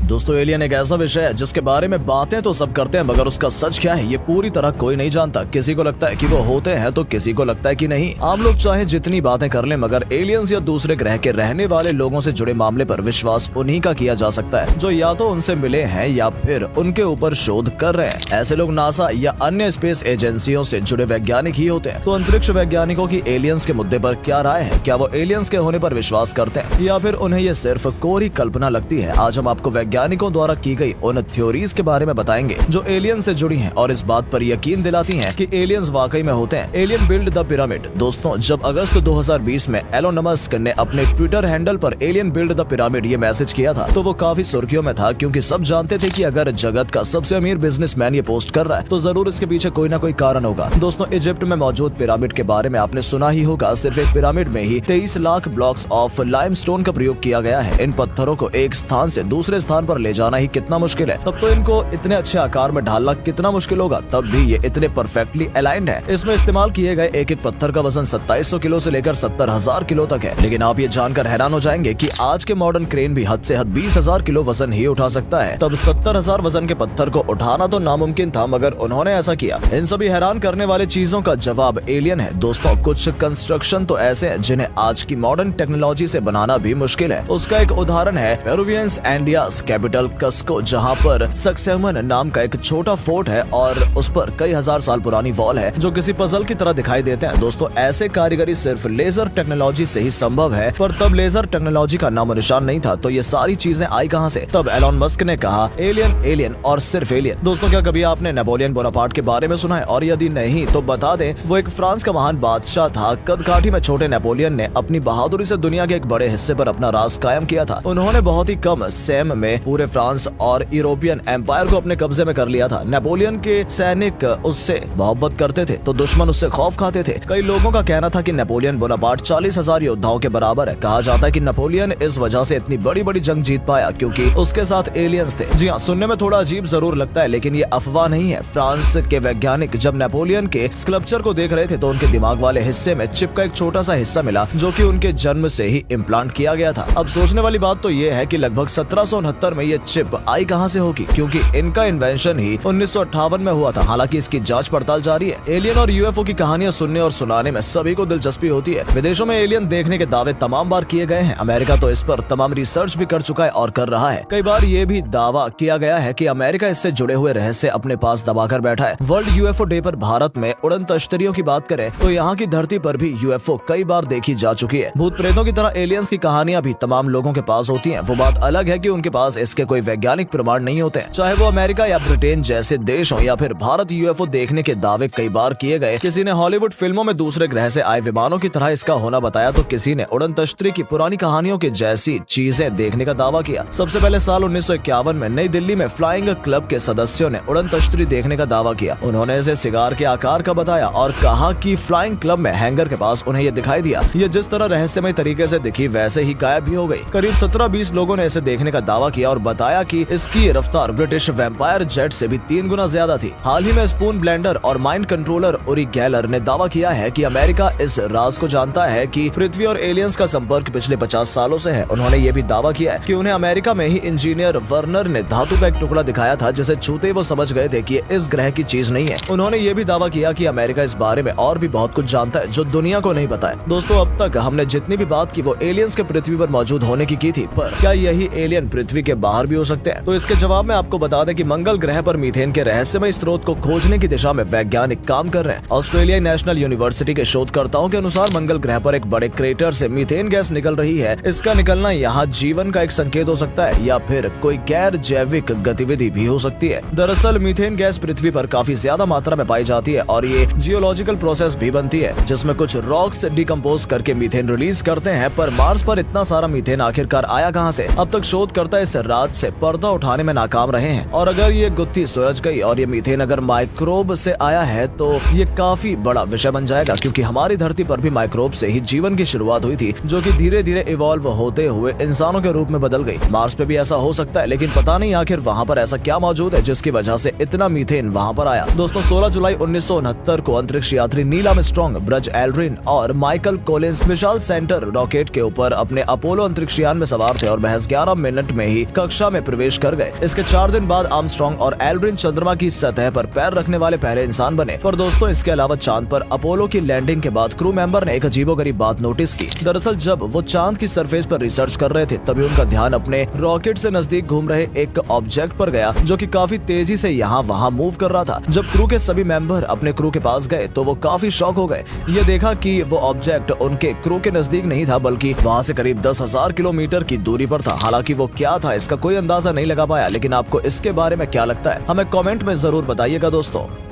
दोस्तों एलियन एक ऐसा विषय है जिसके बारे में बातें तो सब करते हैं मगर उसका सच क्या है ये पूरी तरह कोई नहीं जानता। किसी को लगता है कि वो होते हैं तो किसी को लगता है कि नहीं। आम लोग चाहे जितनी बातें कर लें मगर एलियंस या दूसरे ग्रह के रहने वाले लोगों से जुड़े मामले पर विश्वास उन्हीं का किया जा सकता है जो या तो उनसे मिले हैं या फिर उनके ऊपर शोध कर रहे हैं। ऐसे लोग नासा या अन्य स्पेस एजेंसियों से जुड़े वैज्ञानिक ही होते हैं। तो अंतरिक्ष वैज्ञानिकों की एलियंस के मुद्दे पर क्या राय है? क्या वो एलियंस के होने पर विश्वास करते हैं या फिर उन्हें ये सिर्फ कोरी कल्पना लगती है? आज हम आपको वैज्ञानिकों द्वारा की गई उन थ्योरीज के बारे में बताएंगे जो एलियन से जुड़ी हैं और इस बात पर यकीन दिलाती हैं कि एलियंस वाकई में होते हैं। Alien build the pyramid. दोस्तों जब अगस्त 2020 में एलोन मस्क ने अपने ट्विटर हैंडल पर एलियन बिल्ड द पिरामिड ये मैसेज किया था तो वो काफी सुर्खियों में था क्योंकि सब जानते थे कि अगर जगत का सबसे अमीर बिजनेसमैन ये पोस्ट कर रहा है तो जरूर इसके पीछे कोई ना कोई कारण होगा। दोस्तों इजिप्ट में मौजूद पिरामिड के बारे में आपने सुना ही होगा। सिर्फ एक पिरामिड में ही 23 लाख ब्लॉक्स ऑफ लाइमस्टोन का प्रयोग किया गया है। इन पत्थरों को एक स्थान से दूसरे स्थान पर ले जाना ही कितना मुश्किल है, तब तो इनको इतने अच्छे आकार में ढालना कितना मुश्किल होगा। तब भी ये इतने परफेक्टली अलाइंड है। इसमें इस्तेमाल किए गए एक एक पत्थर का वजन 2700 किलो से लेकर 70,000 किलो तक है। लेकिन आप ये जानकर हैरान हो जाएंगे कि आज के मॉडर्न क्रेन भी हद से हद 20,000 किलो वजन ही उठा सकता है। तब 70,000 वजन के पत्थर को उठाना तो नामुमकिन था मगर उन्होंने ऐसा किया। इन सभी हैरान करने वाले चीजों का जवाब एलियन है। दोस्तों कुछ कंस्ट्रक्शन तो ऐसे हैं जिन्हें आज की मॉडर्न टेक्नोलॉजी से बनाना भी मुश्किल है। उसका एक उदाहरण है पेरुवियंस एंडियास कैपिटल कस्को, जहाँ पर सक्सेमन नाम का एक छोटा फोर्ट है और उस पर कई हजार साल पुरानी वॉल है जो किसी पजल की तरह दिखाई देते हैं। दोस्तों ऐसे कारीगरी सिर्फ लेजर टेक्नोलॉजी से ही संभव है, पर तब लेजर टेक्नोलॉजी का नामो निशान नहीं था। तो ये सारी चीजें आई कहां से? तब एलोन मस्क ने कहा एलियन एलियन और सिर्फ एलियन। दोस्तों क्या कभी आपने नेपोलियन बोनापार्ट के बारे में सुना है? और यदि नहीं तो बता दें वो एक फ्रांस का महान बादशाह था। कदकाठी में छोटे नेपोलियन ने अपनी बहादुरी से दुनिया के एक बड़े हिस्से पर अपना राज कायम किया था। उन्होंने बहुत ही कम समय में पूरे फ्रांस और यूरोपियन एम्पायर को अपने कब्जे में कर लिया था। नेपोलियन के सैनिक उससे मोहब्बत करते थे तो दुश्मन उससे खौफ खाते थे। कई लोगों का कहना था कि नेपोलियन बोनापार्ट 40,000 योद्धाओं के बराबर है। कहा जाता है कि नेपोलियन इस वजह से इतनी बड़ी बड़ी जंग जीत पाया क्योंकि उसके साथ एलियंस थे। जी हाँ, सुनने में थोड़ा अजीब जरूर लगता है लेकिन ये अफवाह नहीं है। फ्रांस के वैज्ञानिक जब नेपोलियन के स्कल्पचर को देख रहे थे तो उनके दिमाग वाले हिस्से में चिप का एक छोटा सा हिस्सा मिला जो कि उनके जन्म से ही इम्प्लांट किया गया था। अब सोचने वाली बात तो ये है कि लगभग 1769 में ये चिप आई कहां से होगी क्योंकि इनका इन्वेंशन ही 1958 में हुआ था। हालांकि इसकी जांच पड़ताल जारी है। एलियन और यूएफओ की कहानियां सुनने और सुनाने में सभी को दिलचस्पी होती है। विदेशों में एलियन देखने के दावे तमाम बार किए गए हैं। अमेरिका तो इस पर तमाम रिसर्च भी कर चुका है और कर रहा है। कई बार ये भी दावा किया गया है कि अमेरिका इससे जुड़े हुए रहस्य अपने पास दबाकर बैठा है। वर्ल्ड यूएफओ डे पर भारत में उड़न तश्तरियों की बात करें तो यहाँ की धरती पर भी यूएफओ कई बार देखी जा चुकी है। भूत प्रेतों की तरह एलियंस की कहानियां भी तमाम लोगों के पास होती हैं। वो बात अलग है कि उनके पास इसके कोई वैज्ञानिक प्रमाण नहीं होते हैं। चाहे वो अमेरिका या ब्रिटेन जैसे देश हो या फिर भारत, यूएफओ देखने के दावे कई बार किए गए। किसी ने हॉलीवुड फिल्मों में दूसरे ग्रह से आए विमानों की तरह इसका होना बताया तो किसी ने उड़न तश्तरी की पुरानी कहानियों के जैसी चीजें देखने का दावा किया। सबसे पहले साल 1951 में नई दिल्ली में फ्लाइंग क्लब के सदस्यों ने उड़न तश्तरी देखने का दावा किया। उन्होंने इसे सिगार के आकार का बताया और कहा कि फ्लाइंग क्लब में हैंगर के पास उन्हें ये दिखाई दिया। ये जिस तरह रहस्यमय तरीके से दिखी वैसे ही गायब भी हो गई। करीब 17-20 लोगों ने इसे देखने का दावा किया और बताया कि इसकी रफ्तार ब्रिटिश वैम्पायर जेट से भी 3 गुना ज्यादा थी। हाल ही में स्पून ब्लेंडर और माइंड कंट्रोलर उरी गैलर ने दावा किया है कि अमेरिका इस राज को जानता है कि पृथ्वी और एलियंस का संपर्क पिछले 50 सालों से है। उन्होंने ये भी दावा किया है कि उन्हें अमेरिका में ही इंजीनियर वर्नर ने धातु का एक टुकड़ा दिखाया था जिसे छूते वो समझ गए थे कि ये इस ग्रह की चीज नहीं है। उन्होंने ये भी दावा किया कि अमेरिका इस बारे में और भी बहुत कुछ जानता है जो दुनिया को नहीं पता है। दोस्तों अब तक हमने जितनी भी बात की वो एलियंस के पृथ्वी पर मौजूद होने की थी, पर क्या यही एलियन पृथ्वी के बाहर भी हो सकते हैं? तो इसके जवाब में आपको बता दें कि मंगल ग्रह पर मीथेन के रहस्यमय स्रोत को खोजने की दिशा में वैज्ञानिक काम कर रहे हैं। ऑस्ट्रेलिया नेशनल यूनिवर्सिटी के शोधकर्ताओं के अनुसार मंगल ग्रह पर एक बड़े क्रेटर से मीथेन गैस निकल रही है। इसका निकलना यहाँ जीवन का एक संकेत हो सकता है या फिर कोई गैर जैविक गतिविधि भी हो सकती है। दरअसल मीथेन गैस पृथ्वी पर काफी ज्यादा मात्रा में पाई जाती है और ये जियोलॉजिकल प्रोसेस भी बनती है जिसमें कुछ रॉक्स डिकम्पोज करके मीथेन रिलीज करते हैं। पर मार्स पर इतना सारा मीथेन आखिरकार आया कहां से? अब तक शोधकर्ता इस राज से पर्दा उठाने में नाकाम रहे हैं। और अगर ये गुत्थी सुलझ गई और ये मीथेन अगर माइक्रोब से आया है तो ये काफी बड़ा विषय बन जाएगा क्योंकि हमारी धरती पर भी माइक्रोब से ही जीवन की शुरुआत हुई थी जो कि धीरे धीरे इवॉल्व होते हुए इंसानों के रूप में बदल गई। मार्स पे भी ऐसा हो सकता है लेकिन पता नहीं आखिर वहाँ पर ऐसा क्या मौजूद है जिसकी वजह से इतना मीथेन वहाँ पर आया। दोस्तों 16 जुलाई 1969 को अंतरिक्ष यात्री नील आर्मस्ट्रांग, ब्रज एल्ड्रिन और माइकल कोलिंस विशाल सेंटर रॉकेट के ऊपर अपने अपोलो अंतरिक्ष यान में सवार थे और महज 11 मिनट में ही कक्षा में प्रवेश कर गए। इसके 4 दिन बाद आर्मस्ट्रांग और एल्ड्रिन चंद्रमा की सतह पर पैर रखने वाले पहले इंसान बने। पर दोस्तों, इसके अलावा चांद पर अपोलो की लैंडिंग के बाद क्रू मेंबर ने एक अजीबोगरीब बात नोटिस की। दरअसल जब वो चांद की सरफेस पर रिसर्च कर रहे थे, तभी उनका ध्यान अपने रॉकेट से नजदीक घूम रहे एक ऑब्जेक्ट पर गया जो कि काफी तेजी से यहाँ वहाँ मूव कर रहा था। जब क्रू के सभी मेंबर अपने क्रू के पास गए तो वो काफी शॉक हो गए। ये देखा कि वो ऑब्जेक्ट उनके क्रू के नजदीक नहीं था, बल्कि वहाँ से करीब 10,000 किलोमीटर की दूरी पर था। हालांकि वो क्या था इसका कोई अंदाजा नहीं लगा पाया, लेकिन आपको इसके बारे में क्या लगता है हमें कमेंट में जरूर बताइएगा दोस्तों।